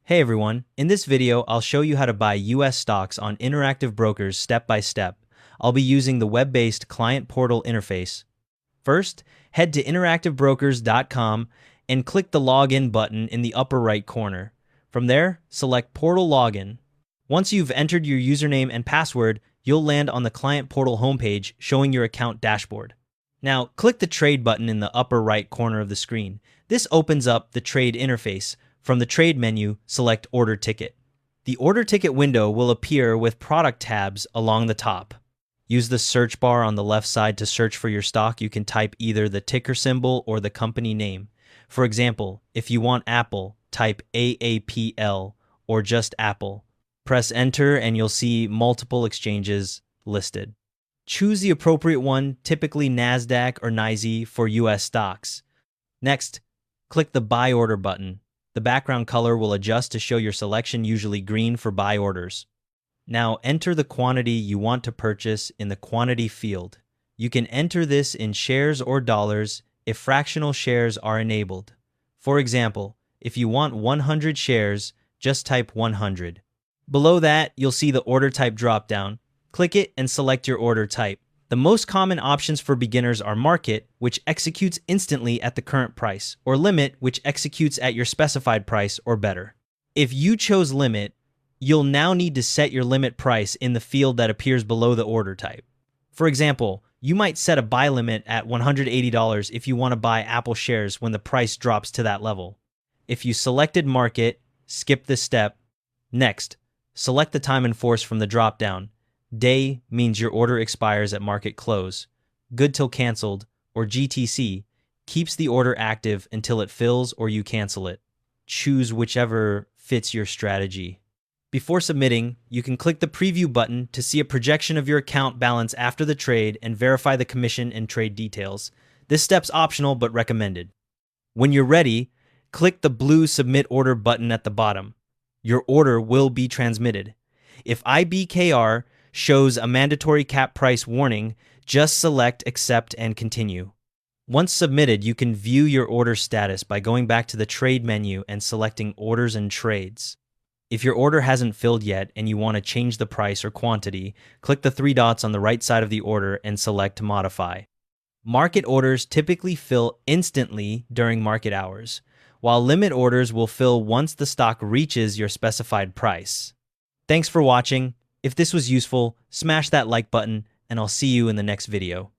Hey everyone, in this video I'll show you how to buy US stocks on Interactive Brokers step by step. I'll be using the web-based client portal interface. First, head to interactivebrokers.com and click the login button in the upper right corner. From there, select Portal Login. Once you've entered your username and password, you'll land on the client portal homepage showing your account dashboard. Now, click the Trade button in the upper right corner of the screen. This opens up the Trade interface. From the Trade menu, select Order Ticket. The Order Ticket window will appear with product tabs along the top. Use the search bar on the left side to search for your stock. You can type either the ticker symbol or the company name. For example, if you want Apple, type AAPL or just Apple. Press Enter and you'll see multiple exchanges listed. Choose the appropriate one, typically NASDAQ or NYSE for US stocks. Next, click the Buy Order button. The background color will adjust to show your selection, usually green for buy orders. Now enter the quantity you want to purchase in the quantity field. You can enter this in shares or dollars if fractional shares are enabled. For example, if you want 100 shares, just type 100. Below that, you'll see the order type dropdown. Click it and select your order type. The most common options for beginners are Market, which executes instantly at the current price, or Limit, which executes at your specified price or better. If you chose Limit, you'll now need to set your limit price in the field that appears below the order type. For example, you might set a buy limit at $180 if you want to buy Apple shares when the price drops to that level. If you selected Market, skip this step. Next, select the time in force from the dropdown. Day means your order expires at market close. Good till canceled, or GTC, keeps the order active until it fills or you cancel it. Choose whichever fits your strategy. Before submitting, you can click the Preview button to see a projection of your account balance after the trade and verify the commission and trade details. This step's optional but recommended. When you're ready, click the blue Submit Order button at the bottom. Your order will be transmitted. If IBKR shows a mandatory cap price warning, just select Accept and Continue. Once submitted, you can view your order status by going back to the Trade menu and selecting Orders and Trades. If your order hasn't filled yet and you want to change the price or quantity, click the three dots on the right side of the order and select Modify. Market orders typically fill instantly during market hours, while limit orders will fill once the stock reaches your specified price. Thanks for watching. If this was useful, smash that like button, and I'll see you in the next video.